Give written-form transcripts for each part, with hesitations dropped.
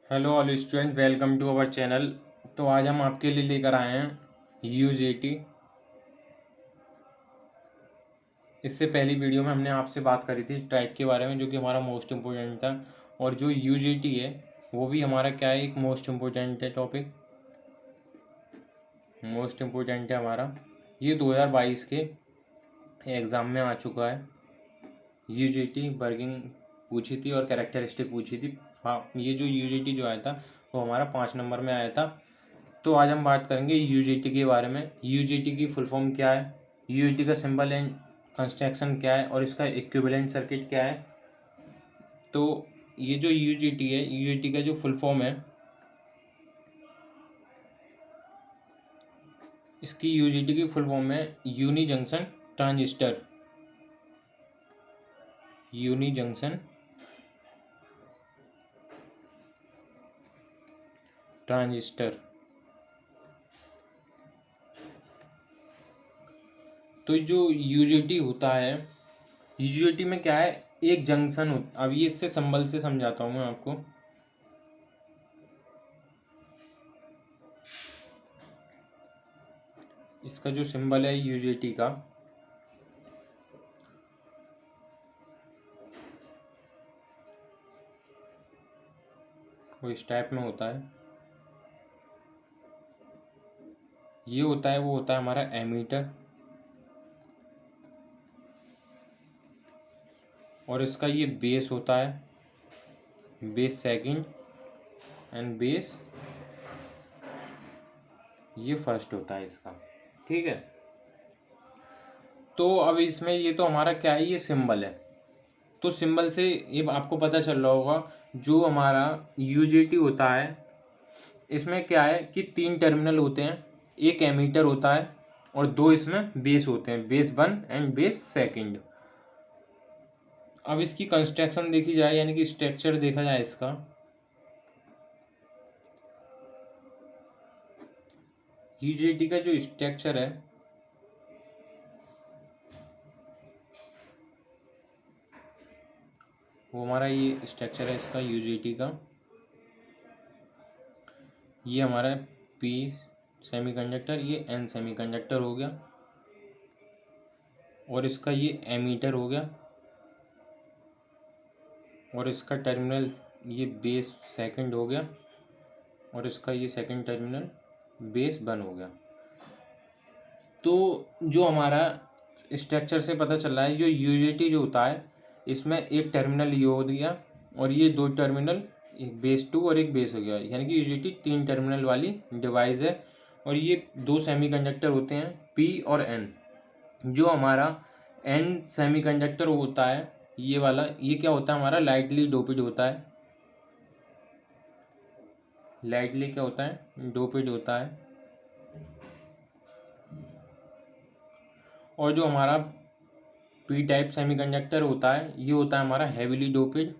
Hello all student, welcome to our channel. तो आज हम आपके लिए लेकर आए हैं यूजेटी। इससे पहली वीडियो में हमने आपसे बात करी थी ट्रैक के बारे में, जो कि हमारा मोस्ट इम्पोर्टेंट था। और जो यूजेटी है वो भी हमारा क्या है, एक मोस्ट इम्पोर्टेंट है टॉपिक, मोस्ट इम्पोर्टेंट है हमारा। ये 2022 के एग्ज़ाम में आ चुका है। यूजेटी वर्किंग पूछी थी और कैरेक्टरिस्टिक पूछी थी। हाँ, ये जो यूजेटी जो आया था वो हमारा 5 नंबर में आया था। तो आज हम बात करेंगे यूजेटी के बारे में। यूजेटी की फुल फॉर्म क्या है, यूजेटी का सिंबल एंड कंस्ट्रक्शन क्या है, और इसका इक्विवेलेंट सर्किट क्या है। तो ये जो यूजेटी है, यूजेटी का जो फुल फॉर्म है, इसकी यूजेटी की फुल फॉर्म है uni junction transistor. Uni junction transistor. तो जो यूजेटी होता है, यूजेटी में क्या है, एक जंक्शन होता। अब ये इससे सिंबल से समझाता हूँ मैं आपको। इसका जो सिंबल है यूजेटी का, वो इस टाइप में होता है। ये होता है, वो होता है हमारा एमीटर, और इसका ये बेस होता है, बेस सेकंड, एंड बेस ये फर्स्ट होता है इसका। ठीक है। तो अब इसमें ये तो हमारा क्या है, ये सिंबल है। तो सिंबल से ये आपको पता चल रहा होगा, जो हमारा यूजेटी होता है इसमें क्या है कि 3 टर्मिनल होते हैं, एक एमीटर होता है और 2 इसमें बेस होते हैं, बेस 1 एंड बेस सेकंड। अब इसकी कंस्ट्रक्शन देखी जाए, यानी कि स्ट्रक्चर देखा जाए इसका, यूजेटी का जो स्ट्रक्चर है, वो हमारा ये स्ट्रक्चर है इसका यूजेटी का। ये हमारा पी सेमीकंडक्टर, ये एन सेमीकंडक्टर हो गया, और इसका ये एमीटर हो गया, और इसका टर्मिनल ये बेस सेकंड हो गया, और इसका ये सेकंड टर्मिनल बेस 1 हो गया। तो जो हमारा स्ट्रक्चर से पता चल रहा है, जो यूजेटी जो होता है इसमें एक टर्मिनल ये हो गया, और ये 2 टर्मिनल, एक बेस 2 और एक बेस हो गया, यानी कि यूजेटी 3 टर्मिनल वाली डिवाइस है। और ये 2 सेमीकंडक्टर होते हैं, पी और एन। जो हमारा एन सेमीकंडक्टर होता है, ये वाला, ये क्या होता है, हमारा लाइटली डोपिड होता है। लाइटली क्या होता है, डोपिड होता है। और जो हमारा पी टाइप सेमीकंडक्टर होता है, ये होता है हमारा हेविली डोपिड।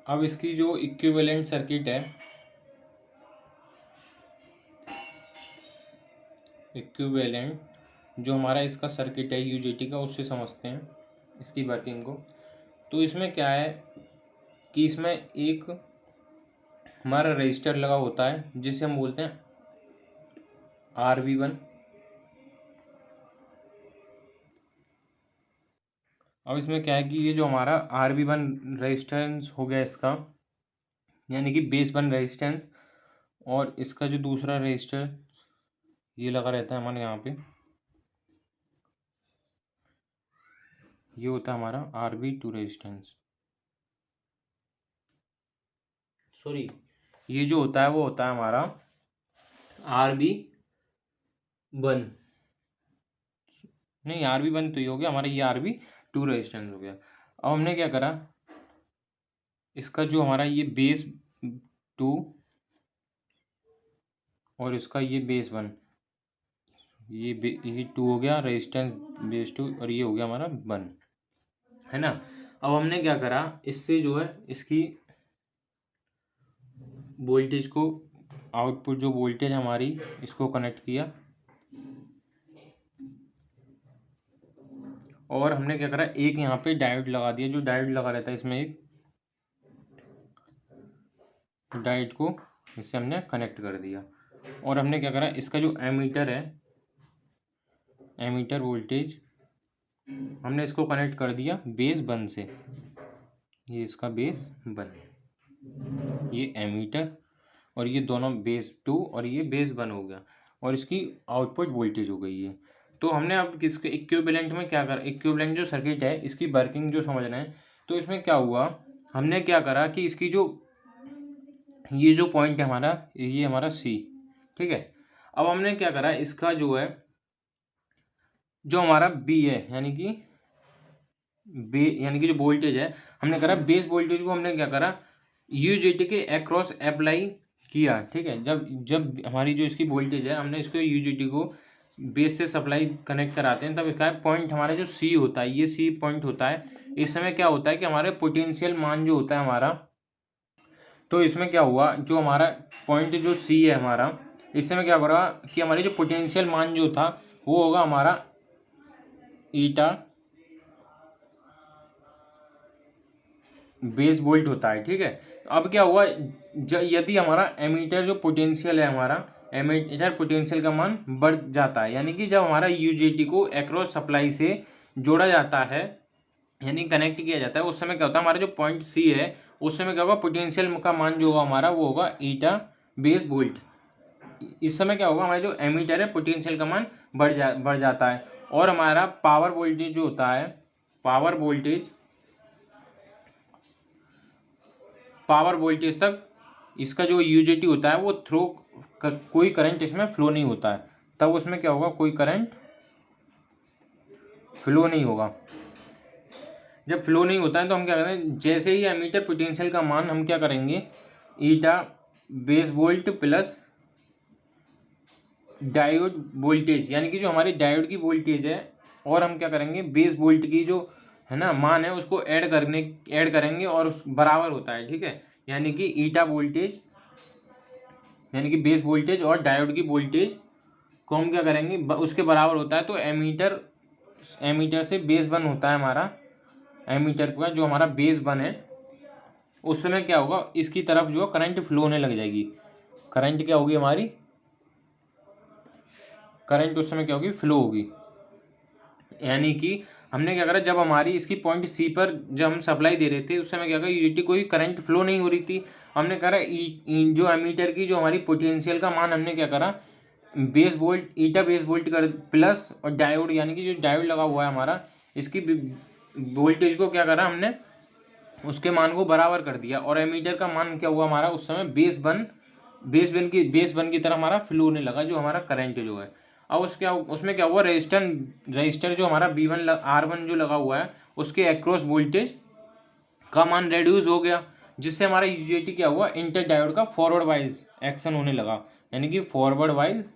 अब इसकी जो इक्विवेलेंट सर्किट है, इक्विवेलेंट जो हमारा इसका सर्किट है यूजेटी का, उससे समझते हैं इसकी वर्किंग को। तो इसमें क्या है कि इसमें एक हमारा रजिस्टर लगा होता है, जिसे हम बोलते हैं RV1। अब इसमें क्या है कि ये जो हमारा RV1 रेजिस्टेंस हो गया इसका, यानी कि बेस 1 रेजिस्टेंस, और इसका जो दूसरा रजिस्टर ये लगा रहता है हमारे यहाँ पे, ये होता है हमारा RV2 रेजिस्टेंस। सॉरी, ये जो होता है वो होता है हमारा RV1, नहीं RV1 तो ये हो गया हमारा, ये RV2 रेजिस्टेंस हो गया। अब हमने क्या करा, इसका जो हमारा ये बेस 2 और इसका ये बेस 1, ये 2 हो गया रेजिस्टेंस बेस 2, और ये हो गया हमारा 1, है ना। अब हमने क्या करा, इससे जो है इसकी वोल्टेज को, आउटपुट जो वोल्टेज हमारी, इसको कनेक्ट किया, और हमने क्या करा, एक यहाँ पे डायोड लगा दिया, जो डायोड लगा रहता है इसमें, एक डायोड को इससे हमने कनेक्ट कर दिया। और हमने क्या करा, इसका जो एमीटर है, एमीटर वोल्टेज, हमने इसको कनेक्ट कर दिया बेस 1 से। ये इसका बेस 1, ये एमीटर, और ये दोनों बेस 2 और ये बेस 1 हो गया, और इसकी आउटपुट वोल्टेज हो गई है। तो हमने अब किसके इक्विवेलेंट में क्या करा, इक्विवेलेंट जो सर्किट है इसकी वर्किंग जो समझना है, तो इसमें क्या हुआ, हमने क्या करा कि इसकी जो ये जो पॉइंट है हमारा, ये हमारा सी, ठीक है। अब हमने क्या करा, इसका जो है, जो हमारा बी है, यानी कि जो वोल्टेज है, हमने करा बेस वोल्टेज को हमने क्या करा, यूजेटी के अक्रॉस अप्लाई किया, ठीक है। जब हमारी जो इसकी वोल्टेज है, हमने इसको यूजेटी को बेस से सप्लाई कनेक्ट कराते हैं, तब इसका पॉइंट हमारा जो सी होता है, ये सी पॉइंट होता है। इस समय क्या होता है कि हमारे पोटेंशियल मान जो होता है हमारा, तो इसमें क्या हुआ, जो हमारा पॉइंट जो सी है हमारा, इस समय क्या हो रहा कि हमारी जो पोटेंशियल मान जो था वो होगा हमारा ईटा बेस वोल्ट होता है, ठीक है। अब क्या हुआ, यदि हमारा एमीटर जो पोटेंशियल है हमारा, एमीटर पोटेंशियल का मान बढ़ जाता है, यानी कि जब हमारा यूजेटी को अक्रॉस सप्लाई से जोड़ा जाता है, यानी कनेक्ट किया जाता है, उस समय क्या होता है, हमारा जो पॉइंट सी है, उस समय क्या होगा, पोटेंशियल का मान जो होगा हमारा, वो होगा ईटा बेस वोल्ट। इस समय क्या होगा, हमारा जो एमीटर है पोटेंशियल का मान बढ़ जाता है, और हमारा पावर वोल्टेज जो होता है, पावर वोल्टेज तक इसका जो यूजेटी होता है वो कोई करंट इसमें फ्लो नहीं होता है, तब उसमें क्या होगा, कोई करंट फ्लो नहीं होगा। जब फ्लो नहीं होता है तो हम क्या करते हैं, जैसे ही एमीटर पोटेंशियल का मान हम क्या करेंगे, eta base volt plus diode voltage, यानी कि जो हमारी डायोड की वोल्टेज है, और हम क्या करेंगे, बेस वोल्ट की जो है ना मान है, उसको ऐड करेंगे, और उस बराबर होता है, ठीक है। यानी कि ईटा वोल्टेज, यानी कि बेस वोल्टेज और डायोड की वोल्टेज को हम क्या करेंगे, उसके बराबर होता है। तो एमीटर से बेस 1 होता है हमारा, एमीटर का जो हमारा बेस 1 है, उस समय क्या होगा, इसकी तरफ जो करंट फ्लो होने लग जाएगी। करंट क्या होगी हमारी, करंट उस समय क्या होगी, फ्लो होगी। यानी कि हमने क्या करा, जब हमारी इसकी पॉइंट सी पर जब हम सप्लाई दे रहे थे, उस समय क्या करा, यूजेटी कोई करंट फ्लो नहीं हो रही थी। हमने करा जो एमीटर की जो हमारी पोटेंशियल का मान, हमने क्या करा, बेस वोल्ट, ईटा बेस वोल्ट कर प्लस, और डायोड, यानी कि जो डायोड लगा हुआ है हमारा, इसकी वोल्टेज को क्या करा हमने, उसके मान को बराबर कर दिया, और एमीटर का मान क्या हुआ हमारा, उस समय बेस वन की तरफ हमारा फ्लो होने लगा, जो हमारा करंट जो है। अब उसमें क्या हुआ, रजिस्टर जो हमारा R1 जो लगा हुआ है, उसके अक्रॉस वोल्टेज का मान रेड्यूस हो गया, जिससे हमारा यूजेटी क्या हुआ, इंटर डायोड का फॉरवर्ड वाइज एक्शन होने लगा, यानी कि फॉरवर्ड वाइज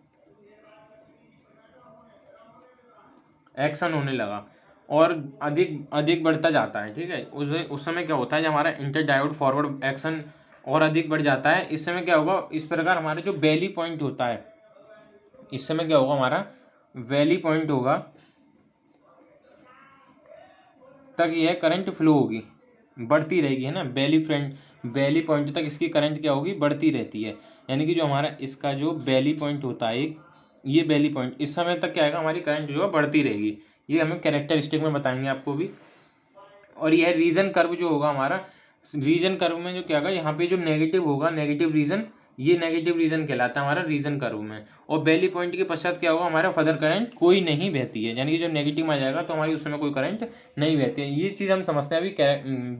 एक्शन होने लगा, और अधिक बढ़ता जाता है, ठीक है। उस समय क्या होता है, जब हमारा इंटर डायोड फॉरवर्ड एक्शन और अधिक बढ़ जाता है, इस समय क्या होगा, इस प्रकार हमारा जो वैली पॉइंट होता है, इस समय क्या होगा, हमारा वैली पॉइंट होगा, तक यह करंट फ्लो होगी, बढ़ती रहेगी, है ना। वैली पॉइंट तक इसकी करंट क्या होगी, बढ़ती रहती है। यानी कि जो हमारा इसका जो वैली पॉइंट होता है, एक ये वैली पॉइंट, इस समय तक क्या आएगा, हमारी करंट जो है बढ़ती रहेगी। ये हमें कैरेक्टरिस्टिक में बताएंगे आपको भी। और यह रीजन कर्व जो होगा हमारा, रीजन कर्व में जो क्या होगा, यहाँ पे जो नेगेटिव होगा, नेगेटिव रीजन, ये नेगेटिव रीजन कहलाता है हमारा रीजन कर्व में। और वैली पॉइंट के पश्चात क्या होगा, हमारा फर्दर करंट कोई नहीं बहती है, यानी कि जब नेगेटिव में आ जाएगा तो हमारी उस समय कोई करंट नहीं बहती है। ये चीज़ हम समझते हैं अभी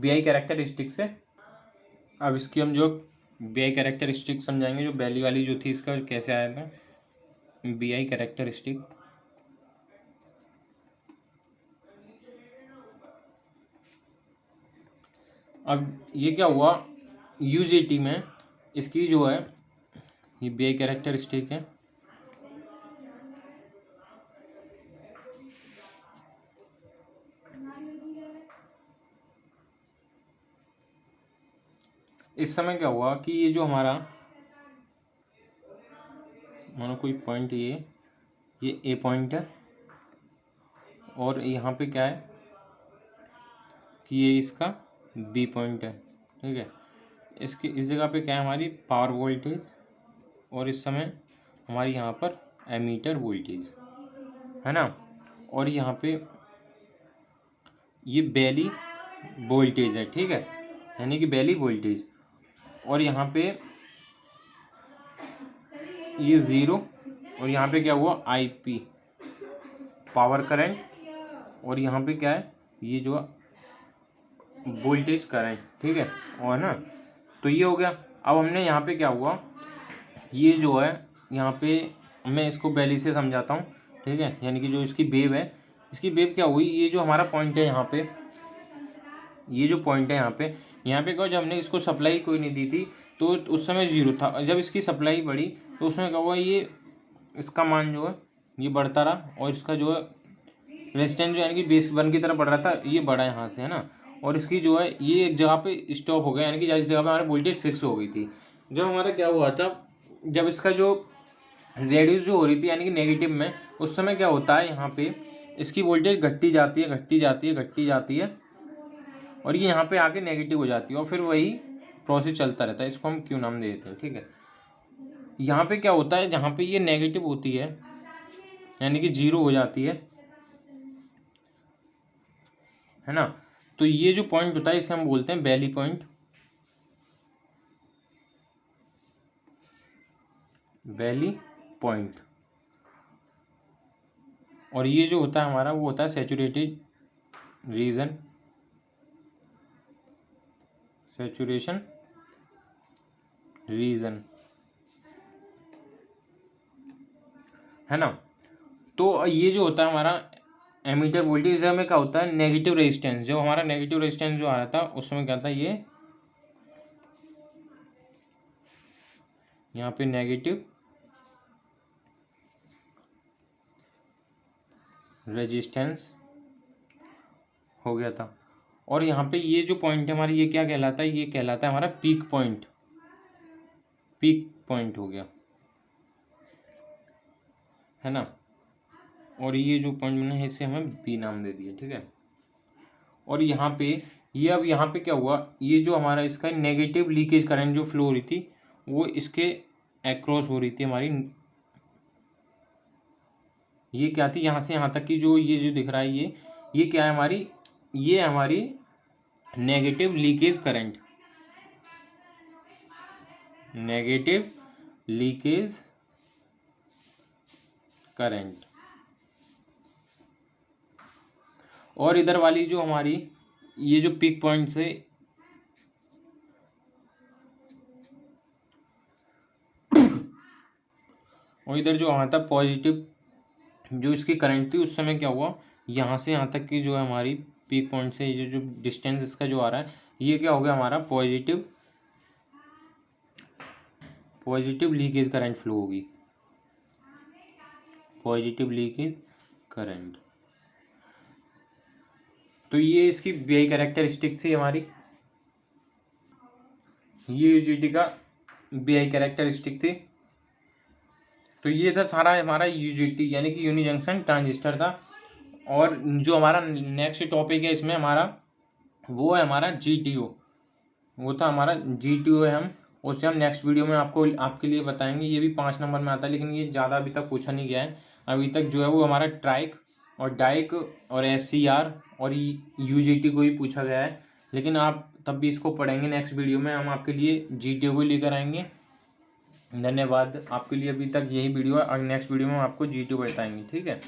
BI कैरेक्टरिस्टिक से। अब इसकी हम जो BI कैरेक्टरिस्टिक समझाएंगे, जो वैली वाली जो थी, इसका कैसे आया था BI कैरेक्टरिस्टिक। अब ये क्या हुआ, यूजेटी में इसकी जो है, ये BI कैरेक्टरिस्टिक है। इस समय क्या हुआ कि ये जो हमारा, मानो कोई पॉइंट, ये A पॉइंट है, और यहाँ पे क्या है, कि ये इसका बी पॉइंट है, ठीक है। इसकी इस जगह पे क्या है हमारी पावर वोल्टेज, और इस समय हमारी यहाँ पर एमीटर वोल्टेज है ना। और यहाँ पे ये बैली वोल्टेज है, ठीक है, यानी कि बैली वोल्टेज। और यहाँ पे ये ज़ीरो, और यहाँ पे क्या हुआ आईपी पावर करंट, और यहाँ पे क्या है ये जो वोल्टेज करंट, ठीक है, और ना। तो ये हो गया। अब हमने यहाँ पे क्या हुआ, ये जो है यहाँ पे मैं इसको बैली से समझाता हूँ, ठीक है, यानी कि जो इसकी वेव है, इसकी वेव क्या हुई, ये जो हमारा पॉइंट है यहाँ पे, ये जो पॉइंट है यहाँ पे क्या, जब हमने इसको सप्लाई कोई नहीं दी थी तो उस समय ज़ीरो था। जब इसकी सप्लाई बढ़ी तो उसमें क्या हुआ, ये इसका मान जो है ये बढ़ता रहा, और इसका जो है रेजिस्टेंस जो यानी कि बेस वन की तरफ बढ़ रहा था, ये बढ़ा यहाँ से, है ना। और इसकी जो है ये एक जगह पे स्टॉप हो गया, यानी कि जिस जगह पे हमारी वोल्टेज फिक्स हो गई थी। जब हमारा क्या हुआ था, जब इसका जो रेड्यूस जो हो रही थी यानी कि नेगेटिव में, उस समय क्या होता है यहाँ पे इसकी वोल्टेज घटती जाती है, घटती जाती है, घटती जाती है, और ये यहाँ पे आके नेगेटिव हो जाती है, और फिर वही प्रोसेस चलता रहता है। इसको हम क्यों नाम दे देते हैं, ठीक है। यहाँ पे क्या होता है, जहाँ पे ये नेगेटिव होती है यानी कि जीरो हो जाती है ना, तो ये जो पॉइंट होता है इसे हम बोलते हैं बैली पॉइंट, बैली पॉइंट। और ये जो होता है हमारा वो होता है सैचुरेटेड रीजन, सैचुरेशन रीजन, है ना। तो ये जो होता है हमारा एमीटर वोल्टेज में क्या होता है नेगेटिव रेजिस्टेंस, जब हमारा नेगेटिव रेजिस्टेंस जो आ रहा था उस समय क्या था, ये यहाँ पे नेगेटिव रेजिस्टेंस हो गया था। और यहाँ पे ये जो पॉइंट है हमारी, ये क्या कहलाता है, ये कहलाता है हमारा पीक पॉइंट, पीक पॉइंट हो गया, है ना। और ये जो पॉइंट बना है इसे हमें बी नाम दे दिया, ठीक है। और यहाँ पे ये अब यहाँ पे क्या हुआ, ये जो हमारा इसका नेगेटिव लीकेज करंट जो फ्लो हो रही थी वो इसके एक्रॉस हो रही थी हमारी, ये क्या थी यहाँ से यहाँ तक की जो ये जो दिख रहा है ये क्या है हमारी, ये हमारी negative leakage current, negative leakage current. और इधर वाली जो हमारी ये जो पीक पॉइंट से और इधर जो आता पॉजिटिव जो इसकी करंट थी, उस समय क्या हुआ, यहाँ से यहाँ तक की जो है हमारी पीक पॉइंट से ये जो डिस्टेंस इसका जो आ रहा है, ये क्या हो गया हमारा पॉजिटिव लीकेज करंट फ्लो होगी, पॉजिटिव लीकेज करंट। तो ये इसकी बीआई कैरेक्टरिस्टिक थी हमारी, ये यूजीटी का बीआई कैरेक्टरिस्टिक थी। तो ये था सारा हमारा यूजीटी यानी कि यूनि जंक्शन ट्रांजिस्टर था। और जो हमारा नेक्स्ट टॉपिक है इसमें हमारा वो है हमारा जीटीओ, वो था हमारा जीटीओ है, हम उससे हम नेक्स्ट वीडियो में आपके लिए बताएंगे। ये भी 5 नंबर में आता है, लेकिन ये ज़्यादा अभी तक पूछा नहीं गया है। अभी तक जो है वो हमारा ट्राइक और डाइक और एससीआर और यूजीटी को ही पूछा गया है, लेकिन आप तब भी इसको पढ़ेंगे। नेक्स्ट वीडियो में हम आपके लिए जीटीओ को लेकर आएंगे। धन्यवाद, आपके लिए अभी तक यही वीडियो है और नेक्स्ट वीडियो में हम आपको जीटीओ बताएंगे, ठीक है।